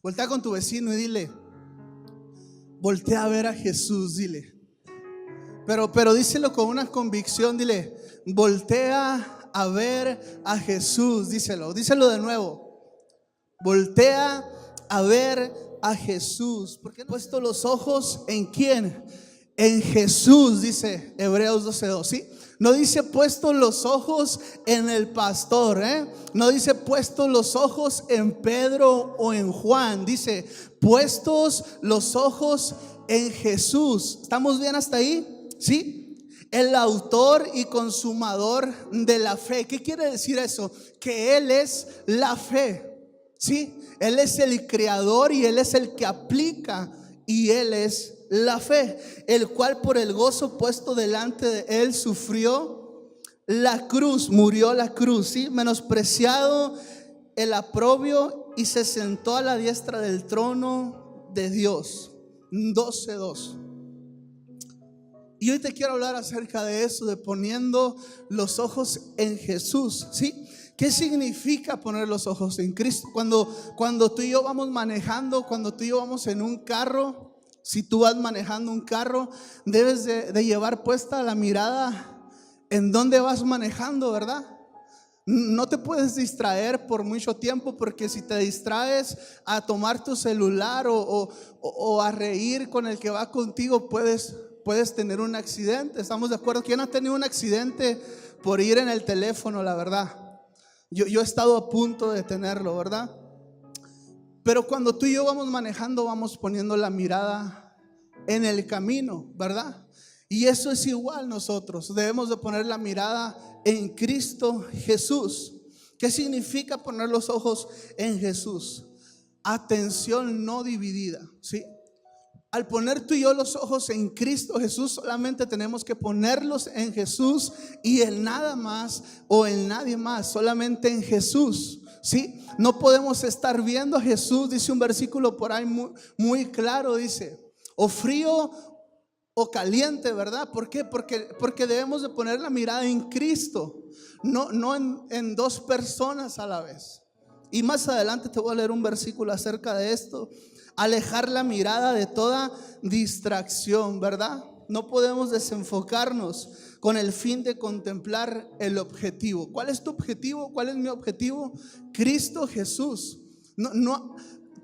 Voltea con tu vecino y dile, voltea a ver a Jesús, dile. Pero díselo con una convicción, dile, voltea a ver a Jesús, díselo de nuevo. Voltea a ver a Jesús. ¿Por qué no has puesto los ojos en quién? En Jesús, dice Hebreos 12:2, ¿sí? No dice puesto los ojos en el pastor, no dice puesto los ojos en Pedro o en Juan. Dice puestos los ojos en Jesús. ¿Estamos bien hasta ahí? ¿Sí? El autor y consumador de la fe. ¿Qué quiere decir eso? Que Él es la fe, ¿sí? Él es el creador y Él es el que aplica, y Él es la fe, el cual por el gozo puesto delante de Él sufrió la cruz, murió la cruz, ¿sí? Menospreciado el oprobio, y se sentó a la diestra del trono de Dios. 12:2. Y hoy te quiero hablar acerca de eso, de poniendo los ojos en Jesús, ¿sí? ¿Qué significa poner los ojos en Cristo? Cuando tú y yo vamos manejando, cuando tú y yo vamos en un carro, si tú vas manejando un carro, debes de llevar puesta la mirada en dónde vas manejando, ¿verdad? No te puedes distraer por mucho tiempo, porque si te distraes a tomar tu celular o a reír con el que va contigo, puedes tener un accidente. ¿Estamos de acuerdo? ¿Quién ha tenido un accidente por ir en el teléfono? La verdad, yo he estado a punto de tenerlo, ¿verdad? Pero cuando tú y yo vamos manejando, vamos poniendo la mirada en el camino, ¿verdad? Y eso es igual. Nosotros debemos de poner la mirada en Cristo Jesús. ¿Qué significa poner los ojos en Jesús? Atención no dividida, ¿sí? Al poner tú y yo los ojos en Cristo Jesús, solamente tenemos que ponerlos en Jesús y en nada más o en nadie más, solamente en Jesús, ¿sí? No podemos estar viendo a Jesús. Dice un versículo por ahí muy claro, dice, o frío o caliente, ¿verdad? ¿Por qué? Porque debemos de poner la mirada en Cristo, no en dos personas a la vez. Y más adelante te voy a leer un versículo acerca de esto. Alejar la mirada de toda distracción, ¿verdad? No podemos desenfocarnos con el fin de contemplar el objetivo. ¿Cuál es tu objetivo? ¿Cuál es mi objetivo? Cristo Jesús.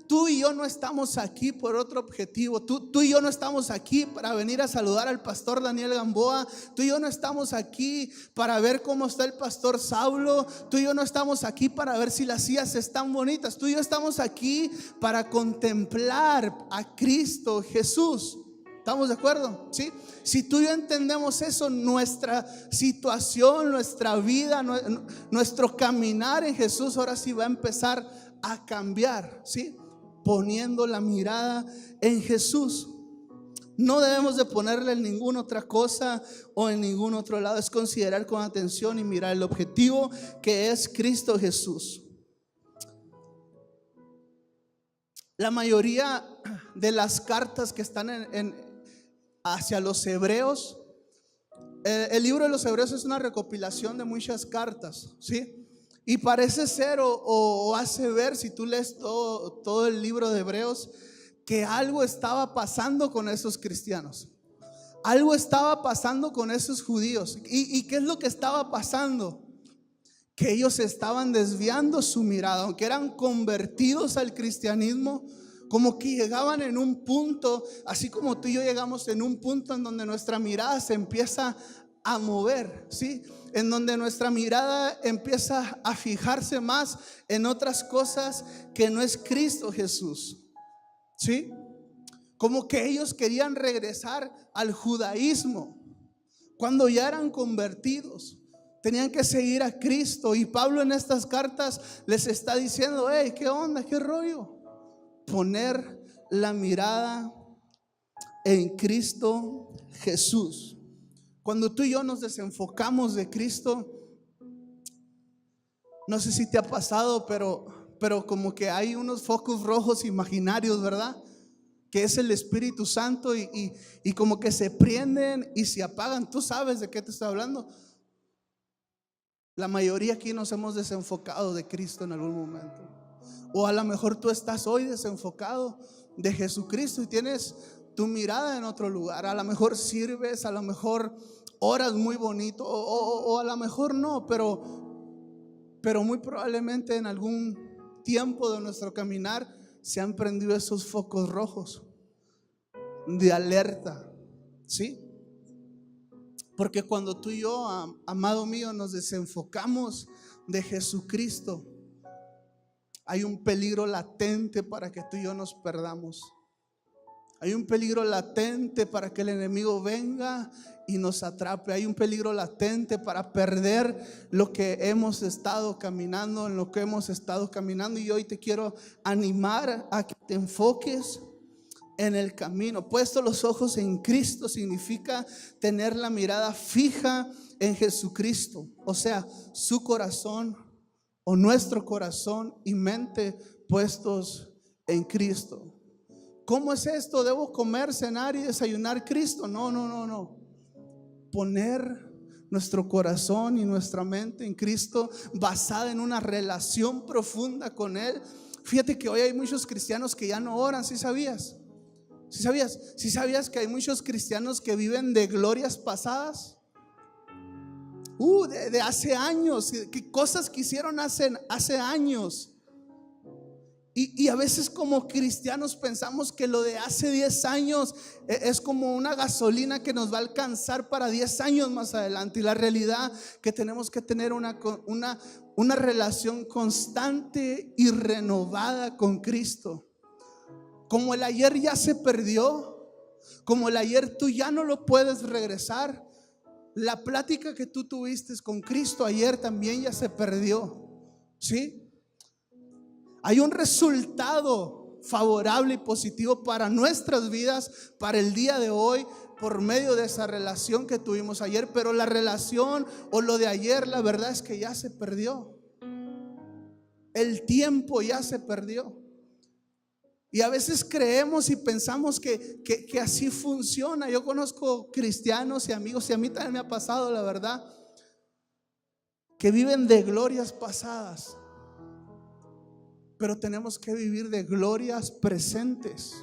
Tú y yo no estamos aquí por otro objetivo. Tú y yo no estamos aquí para venir a saludar al pastor Daniel Gamboa. Tú y yo no estamos aquí para ver cómo está el pastor Saulo. Tú y yo no estamos aquí para ver si las sillas están bonitas. Tú y yo estamos aquí para contemplar a Cristo Jesús. ¿Estamos de acuerdo? ¿Sí? Si tú y yo entendemos eso, nuestra situación, nuestra vida, nuestro caminar en Jesús ahora sí va a empezar a cambiar, ¿sí? Poniendo la mirada en Jesús. No debemos de ponerle en ninguna otra cosa o en ningún otro lado. Es considerar con atención y mirar el objetivo, que es Cristo Jesús. La mayoría de las cartas que están hacia los hebreos, el libro de los Hebreos es una recopilación de muchas cartas, ¿sí? Y parece ser o hace ver, si tú lees todo el libro de Hebreos, que algo estaba pasando con esos cristianos. Algo estaba pasando con esos judíos. ¿Y qué es lo que estaba pasando? Que ellos estaban desviando su mirada, aunque eran convertidos al cristianismo, como que llegaban en un punto, así como tú y yo llegamos en un punto en donde nuestra mirada se empieza a mover, ¿sí? En donde nuestra mirada empieza a fijarse más en otras cosas que no es Cristo Jesús, ¿sí? Como que ellos querían regresar al judaísmo cuando ya eran convertidos. Tenían que seguir a Cristo. Y Pablo en estas cartas les está diciendo: hey, ¿qué onda? ¿Qué rollo? Poner la mirada en Cristo Jesús. Cuando tú y yo nos desenfocamos de Cristo, no sé si te ha pasado, pero como que hay unos focos rojos imaginarios, ¿verdad? Que es el Espíritu Santo y como que se prenden y se apagan. ¿Tú sabes de qué te estoy hablando? La mayoría aquí nos hemos desenfocado de Cristo en algún momento. O a lo mejor tú estás hoy desenfocado de Jesucristo y tienes tu mirada en otro lugar. A lo mejor sirves, a lo mejor oras muy bonito, o a lo mejor no, pero muy probablemente en algún tiempo de nuestro caminar se han prendido esos focos rojos de alerta, ¿sí? Porque cuando tú y yo, amado mío, nos desenfocamos de Jesucristo, hay un peligro latente para que tú y yo nos perdamos. Hay un peligro latente para que el enemigo venga y nos atrape. Hay un peligro latente para perder lo que hemos estado caminando, en lo que hemos estado caminando. Y hoy te quiero animar a que te enfoques en el camino. Puesto los ojos en Cristo significa tener la mirada fija en Jesucristo. O sea, su corazón o nuestro corazón y mente puestos en Cristo. ¿Cómo es esto? ¿Debo comer, cenar y desayunar Cristo? No. Poner nuestro corazón y nuestra mente en Cristo, basada en una relación profunda con Él. Fíjate que hoy hay muchos cristianos que ya no oran. ¿Sí sabías? ¿Sí sabías que hay muchos cristianos que viven de glorias pasadas? De hace años, que cosas que hicieron hace años. Y a veces como cristianos pensamos que lo de hace 10 años es como una gasolina que nos va a alcanzar para 10 años más adelante. Y la realidad que tenemos que tener una relación constante y renovada con Cristo. Como el ayer ya se perdió, como el ayer tú ya no lo puedes regresar, la plática que tú tuviste con Cristo ayer también ya se perdió, ¿sí? Hay un resultado favorable y positivo para nuestras vidas, para el día de hoy, por medio de esa relación que tuvimos ayer. Pero la relación o lo de ayer, la verdad es que ya se perdió. El tiempo ya se perdió. Y a veces creemos y pensamos que así funciona. Yo conozco cristianos y amigos, y a mí también me ha pasado, la verdad, que viven de glorias pasadas. Pero tenemos que vivir de glorias presentes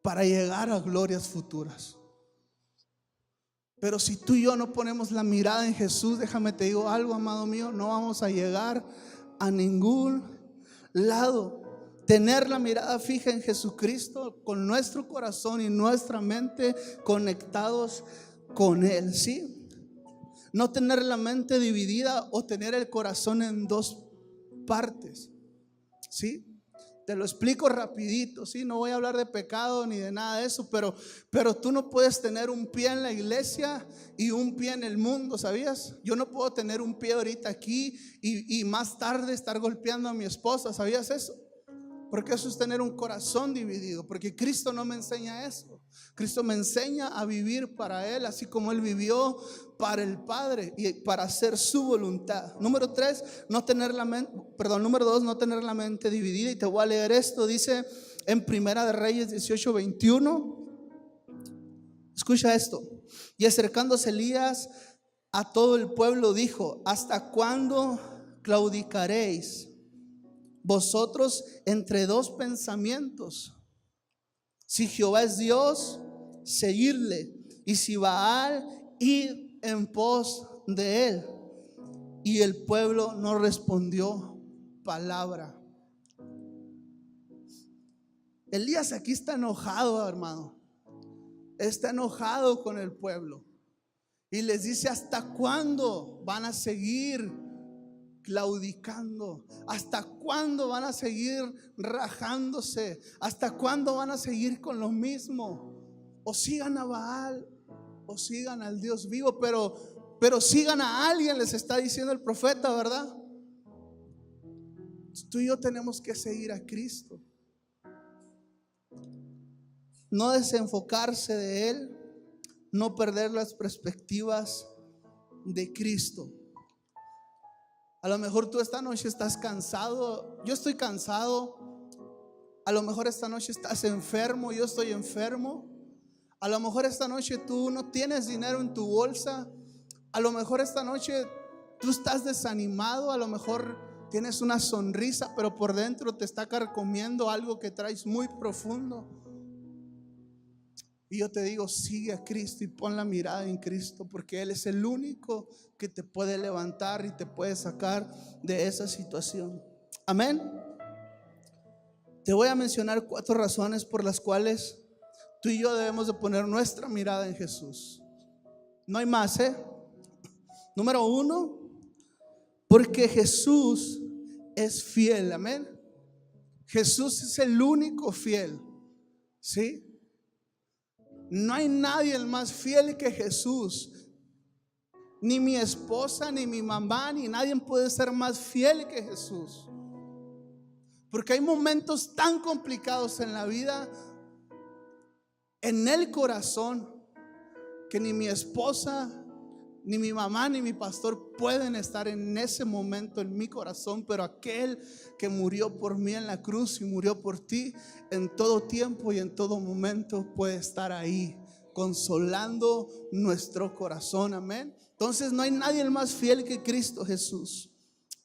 para llegar a glorias futuras. Pero si tú y yo no ponemos la mirada en Jesús, déjame te digo algo, amado mío, no vamos a llegar a ningún lado. Tener la mirada fija en Jesucristo, con nuestro corazón y nuestra mente conectados con Él, ¿sí? No tener la mente dividida o tener el corazón en dos partes, ¿sí? Te lo explico rapidito, ¿sí? No voy a hablar de pecado ni de nada de eso, pero tú no puedes tener un pie en la iglesia y un pie en el mundo, ¿sabías? Yo no puedo tener un pie ahorita aquí y más tarde estar golpeando a mi esposa, ¿sabías eso? Porque eso es tener un corazón dividido. Porque Cristo no me enseña eso. Cristo me enseña a vivir para Él, así como Él vivió para el Padre y para hacer su voluntad. Número 2, no tener la mente dividida. Y te voy a leer esto. Dice en Primera de Reyes 18:21. Escucha esto. Y acercándose Elías a todo el pueblo dijo: ¿hasta cuándo claudicaréis vosotros entre dos pensamientos? Si Jehová es Dios, seguidle, y si Baal, id en pos de él. Y el pueblo no respondió palabra. Elías aquí está enojado, hermano. Está enojado con el pueblo y les dice: ¿hasta cuándo van a seguir claudicando? ¿Hasta cuándo van a seguir rajándose? ¿Hasta cuándo van a seguir con lo mismo? O sigan a Baal o sigan al Dios vivo, pero sigan a alguien, les está diciendo el profeta, ¿verdad? Tú y yo tenemos que seguir a Cristo, no desenfocarse de Él, no perder las perspectivas de Cristo. A lo mejor tú esta noche estás cansado, yo estoy cansado. A lo mejor esta noche estás enfermo, yo estoy enfermo. A lo mejor esta noche tú no tienes dinero en tu bolsa. A lo mejor esta noche Tú estás desanimado, a lo mejor tienes una sonrisa, pero por dentro te está carcomiendo algo que traes muy profundo. Y yo te digo, sigue a Cristo y pon la mirada en Cristo, porque Él es el único que te puede levantar y te puede sacar de esa situación. Amén. Te voy a mencionar 4 razones por las cuales tú y yo debemos de poner nuestra mirada en Jesús. No hay más, Número 1, porque Jesús es fiel. Amén. Jesús es el único fiel. ¿Sí? No hay nadie más fiel que Jesús. Ni mi esposa, ni mi mamá, ni nadie puede ser más fiel que Jesús. Porque hay momentos tan complicados en la vida, en el corazón, que ni mi esposa, ni mi mamá, ni mi pastor pueden estar en ese momento en mi corazón. Pero aquel que murió por mí en la cruz y murió por ti, en todo tiempo y en todo momento puede estar ahí, consolando nuestro corazón. Amén. Entonces no hay nadie más fiel que Cristo Jesús.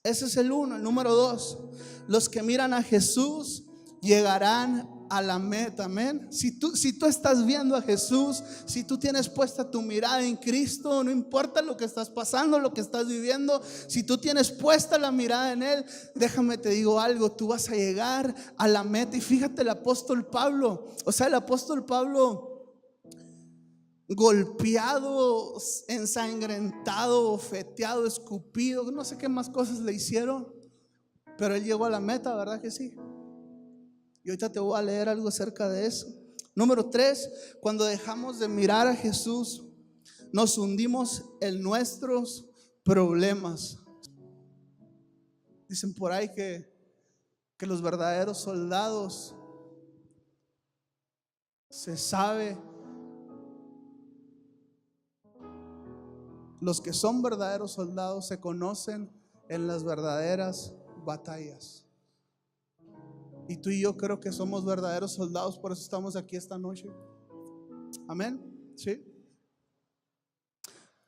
Ese es el 1. El número 2, los que miran a Jesús llegarán a la meta. Amén. Si tú estás viendo a Jesús, si tú tienes puesta tu mirada en Cristo, no importa lo que estás pasando, lo que estás viviendo, si tú tienes puesta la mirada en Él, déjame te digo algo, tú vas a llegar a la meta. Y fíjate, el apóstol Pablo, golpeado, ensangrentado, feteado, escupido, no sé qué más cosas le hicieron, pero él llegó a la meta, ¿verdad que sí? Y ahorita te voy a leer algo acerca de eso. Número 3, cuando dejamos de mirar a Jesús, nos hundimos en nuestros problemas. Dicen por ahí que los verdaderos soldados, se sabe, los que son verdaderos soldados se conocen en las verdaderas batallas. Y tú y yo creo que somos verdaderos soldados, por eso estamos aquí esta noche. Amén. ¿Sí?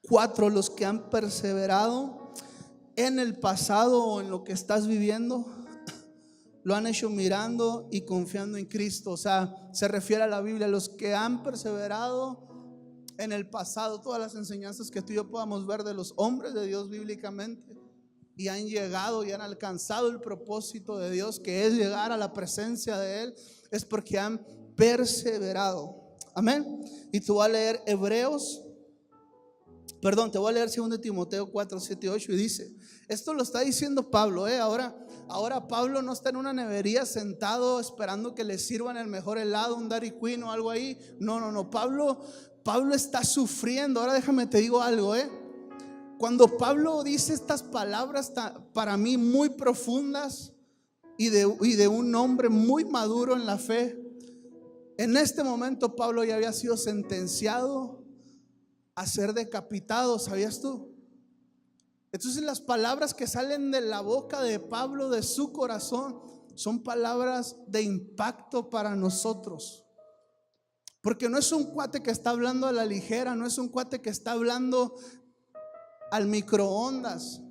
4, los que han perseverado en el pasado o en lo que estás viviendo, lo han hecho mirando y confiando en Cristo. O sea, se refiere a la Biblia, los que han perseverado en el pasado, todas las enseñanzas que tú y yo podamos ver de los hombres de Dios bíblicamente, y han llegado y han alcanzado el propósito de Dios, que es llegar a la presencia de Él, es porque han perseverado. Amén. Y te voy a leer te voy a leer 2 Timoteo 4, 7 y 8, y dice, esto lo está diciendo Pablo, ahora Pablo no está en una nevería sentado esperando que le sirvan el mejor helado, un Dairy Queen o algo ahí. No, Pablo está sufriendo. Ahora déjame te digo algo, Cuando Pablo dice estas palabras para mí muy profundas y de un hombre muy maduro en la fe, en este momento Pablo ya había sido sentenciado a ser decapitado, ¿sabías tú? Entonces las palabras que salen de la boca de Pablo, de su corazón, son palabras de impacto para nosotros. Porque no es un cuate que está hablando a la ligera, no es un cuate que está hablando al microondas.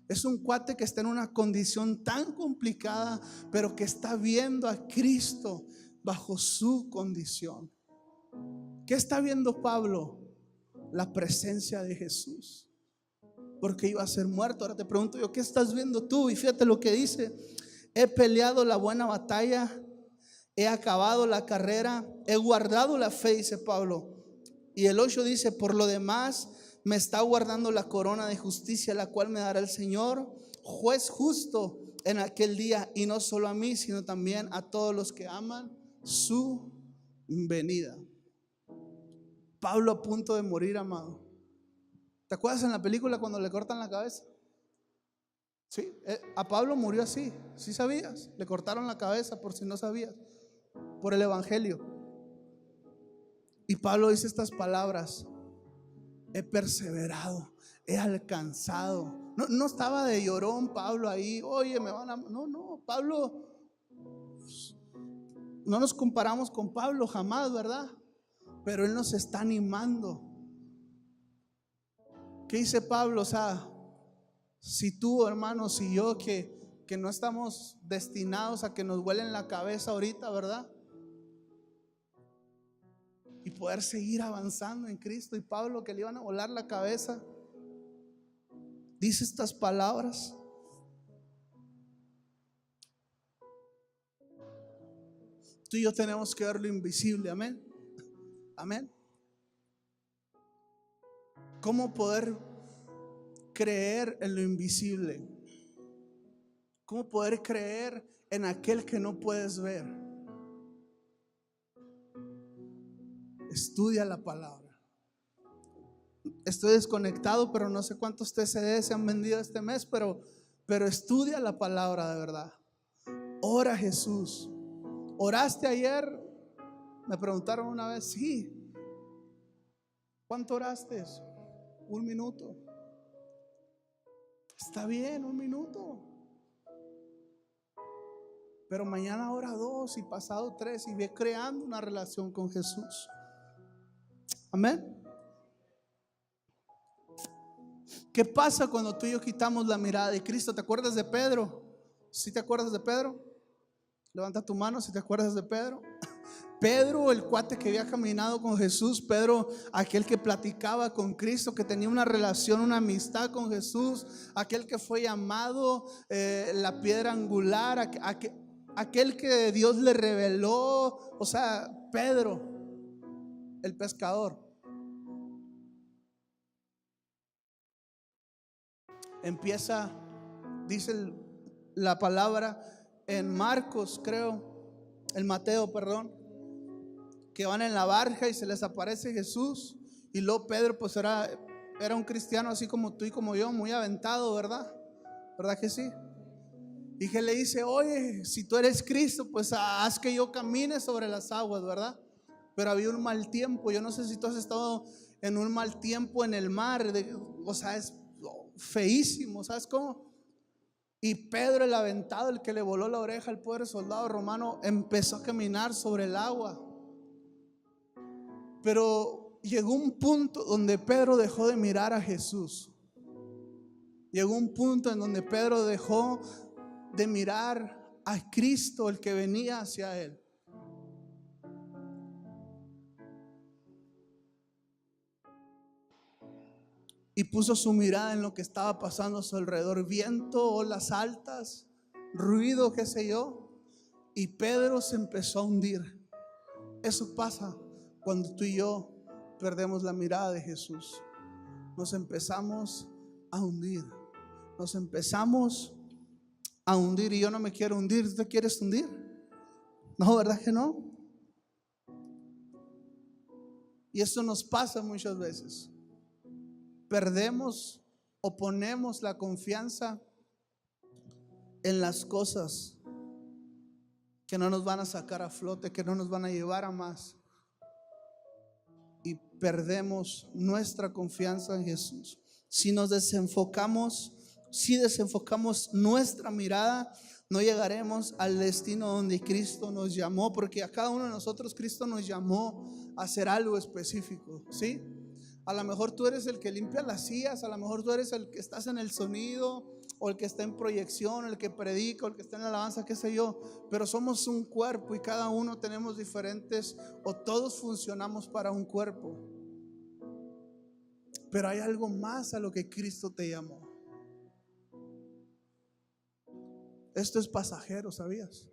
Es un cuate que está en una condición tan complicada, pero que está viendo a Cristo bajo su condición. ¿Qué está viendo Pablo? La presencia de Jesús, porque iba a ser muerto. Ahora te pregunto yo, ¿qué estás viendo tú? Y fíjate lo que dice: he peleado la buena batalla, he acabado la carrera, he guardado la fe, dice Pablo. Y el 8 dice: por lo demás me está guardando la corona de justicia, la cual me dará el Señor, juez justo, en aquel día, y no solo a mí, sino también a todos los que aman su venida. Pablo a punto de morir, amado. ¿Te acuerdas en la película cuando le cortan la cabeza? Sí, a Pablo murió así. ¿Sí sabías? Le cortaron la cabeza, por si no sabías, por el evangelio. Y Pablo dice estas palabras: he perseverado, he alcanzado. No estaba de llorón Pablo ahí, oye, me van a... No, Pablo, no nos comparamos con Pablo jamás, ¿verdad? Pero él nos está animando. ¿Qué dice Pablo? O sea, Si tú, hermano, si yo, que no estamos destinados a que nos vuelen la cabeza ahorita, ¿verdad? Y poder seguir avanzando en Cristo. Y Pablo, que le iban a volar la cabeza, dice estas palabras. Tú y yo tenemos que ver lo invisible, amén. Amén. ¿Cómo poder creer en lo invisible? ¿Cómo poder creer en aquel que no puedes ver? Estudia la palabra. Estoy desconectado, pero no sé cuántos TCD se han vendido este mes, pero estudia la palabra de verdad. Ora a Jesús. ¿Oraste ayer? Me preguntaron una vez. Sí. ¿Cuánto oraste? 1 minuto. Está bien, 1 minuto. Pero mañana ora 2 y pasado 3 y ve creando una relación con Jesús. Amén. ¿Qué pasa cuando tú y yo quitamos la mirada de Cristo? ¿Te acuerdas de Pedro? ¿Sí te acuerdas de Pedro? Levanta tu mano si te acuerdas de Pedro. Pedro, el cuate que había caminado con Jesús. Pedro, aquel que platicaba con Cristo, que tenía una relación, una amistad con Jesús. Aquel que fue llamado la piedra angular. Aquel que Dios le reveló. O sea, Pedro, el pescador. Empieza, dice la palabra en Marcos, creo, en Mateo, perdón, que van en la barca y se les aparece Jesús. Y luego Pedro pues era un cristiano así como tú y como yo, muy aventado, ¿verdad? ¿Verdad que sí? Y que le dice: oye, si tú eres Cristo, pues haz que yo camine sobre las aguas, ¿verdad? Pero había un mal tiempo. Yo no sé si tú has estado en un mal tiempo en el mar, o sea, es feísimo, ¿sabes cómo? Y Pedro, el aventado, el que le voló la oreja al pobre soldado romano, empezó a caminar sobre el agua. Pero llegó un punto donde Pedro dejó de mirar a Jesús. Llegó un punto en donde Pedro dejó de mirar a Cristo, el que venía hacia él. Y puso su mirada en lo que estaba pasando a su alrededor: viento, olas altas, ruido, qué sé yo. Y Pedro se empezó a hundir. Eso pasa cuando tú y yo perdemos la mirada de Jesús. Nos empezamos a hundir. Nos empezamos a hundir. Y yo no me quiero hundir. ¿Tú te quieres hundir? No, ¿verdad que no? Y eso nos pasa muchas veces. Perdemos o ponemos la confianza en las cosas que no nos van a sacar a flote, que no nos van a llevar a más. Y perdemos nuestra confianza en Jesús. Si desenfocamos nuestra mirada, no llegaremos al destino donde Cristo nos llamó, porque a cada uno de nosotros Cristo nos llamó a hacer algo específico, ¿sí? A lo mejor tú eres el que limpia las sillas, a lo mejor tú eres el que estás en el sonido, o el que está en proyección, el que predica, o el que está en la alabanza, qué sé yo. Pero somos un cuerpo y cada uno tenemos diferentes, o todos funcionamos para un cuerpo. Pero hay algo más a lo que Cristo te llamó. Esto es pasajero, ¿sabías?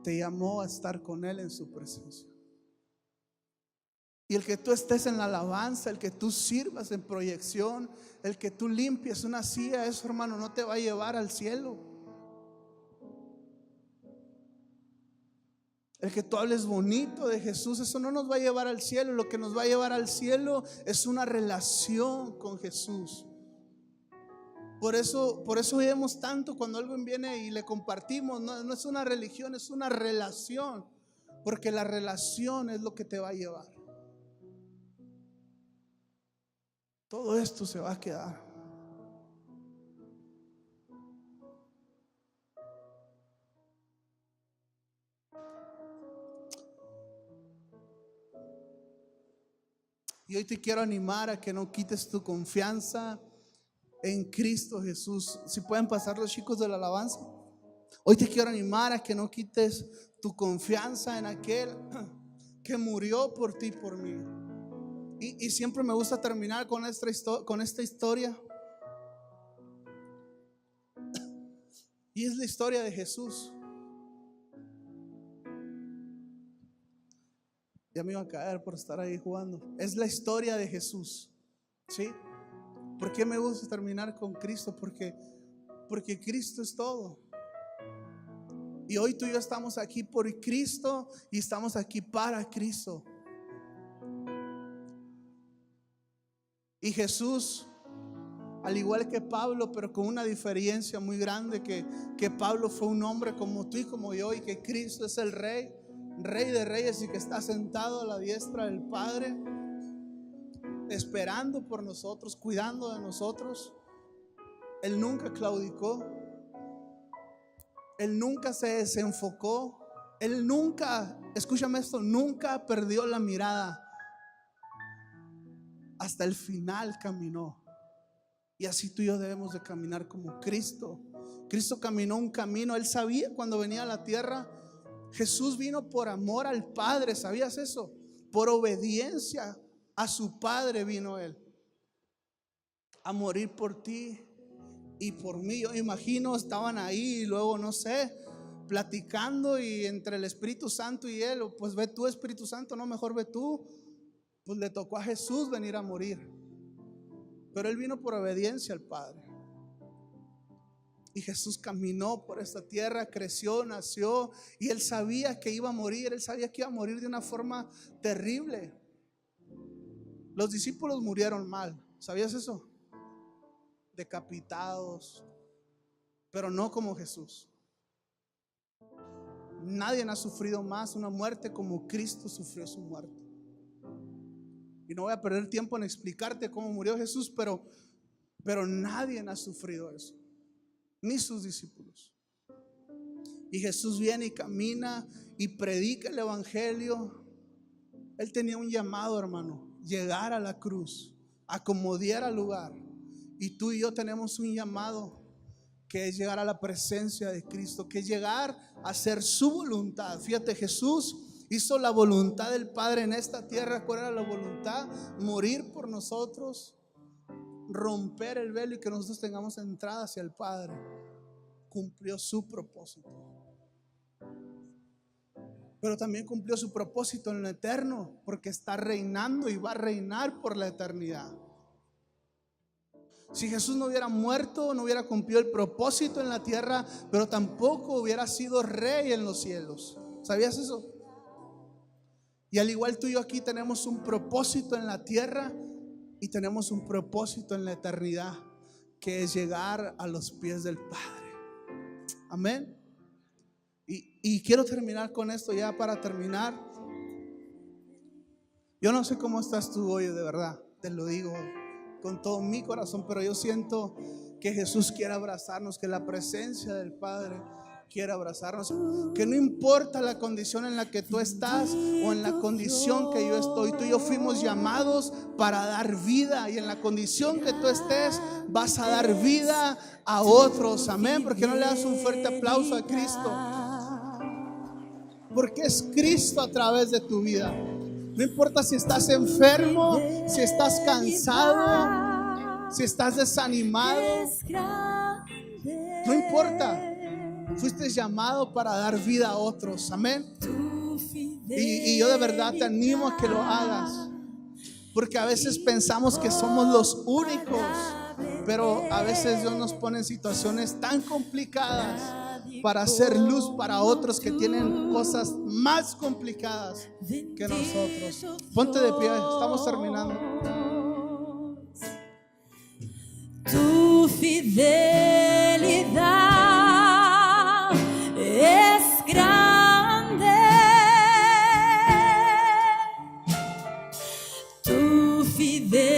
Te llamó a estar con Él en su presencia. Y el que tú estés en la alabanza, el que tú sirvas en proyección, el que tú limpies una silla, eso, hermano, no te va a llevar al cielo. El que tú hables bonito de Jesús, eso no nos va a llevar al cielo. Lo que nos va a llevar al cielo es una relación con Jesús. Por eso oímos tanto cuando alguien viene y le compartimos. No es una religión, es una relación. Porque la relación es lo que te va a llevar. Todo esto se va a quedar. Y hoy te quiero animar a que no quites tu confianza en Cristo Jesús. Si pueden pasar los chicos de la alabanza. Hoy te quiero animar a que no quites tu confianza en aquel que murió por ti y por mí. Y siempre me gusta terminar con esta historia. Y es la historia de Jesús. Ya me iba a caer por estar ahí jugando. Es la historia de Jesús, ¿sí? ¿Por qué me gusta terminar con Cristo? Porque Cristo es todo. Y hoy tú y yo estamos aquí por Cristo y estamos aquí para Cristo. Y Jesús, al igual que Pablo, pero con una diferencia muy grande, que Pablo fue un hombre como tú y como yo, y que Cristo es el Rey de reyes, y que está sentado a la diestra del Padre, esperando por nosotros, cuidando de nosotros. Él nunca claudicó, Él nunca se desenfocó, Él nunca, escúchame esto, nunca perdió la mirada. Hasta el final caminó. Y así tú y yo debemos de caminar como Cristo. Cristo caminó un camino. Él sabía cuando venía a la tierra. Jesús vino por amor al Padre. ¿Sabías eso? Por obediencia a su Padre vino Él a morir por ti y por mí. Yo imagino estaban ahí y luego no sé, platicando, y entre el Espíritu Santo y Él, pues ve tú, Espíritu Santo, no, mejor ve tú. Pues le tocó a Jesús venir a morir, pero Él vino por obediencia al Padre. Y Jesús caminó por esta tierra, creció, nació, y Él sabía que iba a morir. Él sabía que iba a morir de una forma terrible. Los discípulos murieron mal, ¿sabías eso? Decapitados, pero no como Jesús. Nadie ha sufrido más una muerte como Cristo sufrió su muerte. Y no voy a perder tiempo en explicarte cómo murió Jesús, pero nadie ha sufrido eso, ni sus discípulos. Y Jesús viene y camina y predica el evangelio. Él tenía un llamado, hermano: llegar a la cruz, acomodar al lugar. Y tú y yo tenemos un llamado, que es llegar a la presencia de Cristo, que es llegar a hacer su voluntad. Fíjate, Jesús hizo la voluntad del Padre en esta tierra. ¿Cuál era la voluntad? Morir por nosotros, romper el velo y que nosotros tengamos entrada hacia el Padre. Cumplió su propósito, pero también cumplió su propósito en lo eterno, porque está reinando y va a reinar por la eternidad. Si Jesús no hubiera muerto, no hubiera cumplido el propósito en la tierra, pero tampoco hubiera sido rey en los cielos. ¿Sabías eso? Y al igual tú y yo aquí tenemos un propósito en la tierra y tenemos un propósito en la eternidad, que es llegar a los pies del Padre. Amén. Y quiero terminar con esto ya para terminar. Yo no sé cómo estás tú hoy, de verdad, te lo digo con todo mi corazón, pero yo siento que Jesús quiere abrazarnos, que la presencia del Padre quiere abrazarnos, que no importa la condición en la que tú estás o en la condición que yo estoy, tú y yo fuimos llamados para dar vida, y en la condición que tú estés vas a dar vida a otros. Amén. ¿Por qué no le das un fuerte aplauso a Cristo? Porque es Cristo a través de tu vida. No importa si estás enfermo, si estás cansado, si estás desanimado, no importa. Fuiste llamado para dar vida a otros. Amén. Y yo de verdad te animo a que lo hagas, porque a veces pensamos que somos los únicos, pero a veces Dios nos pone en situaciones tan complicadas para hacer luz para otros que tienen cosas más complicadas que nosotros. Ponte de pie, estamos terminando. Tu fidelidad es grande, tu fidelidad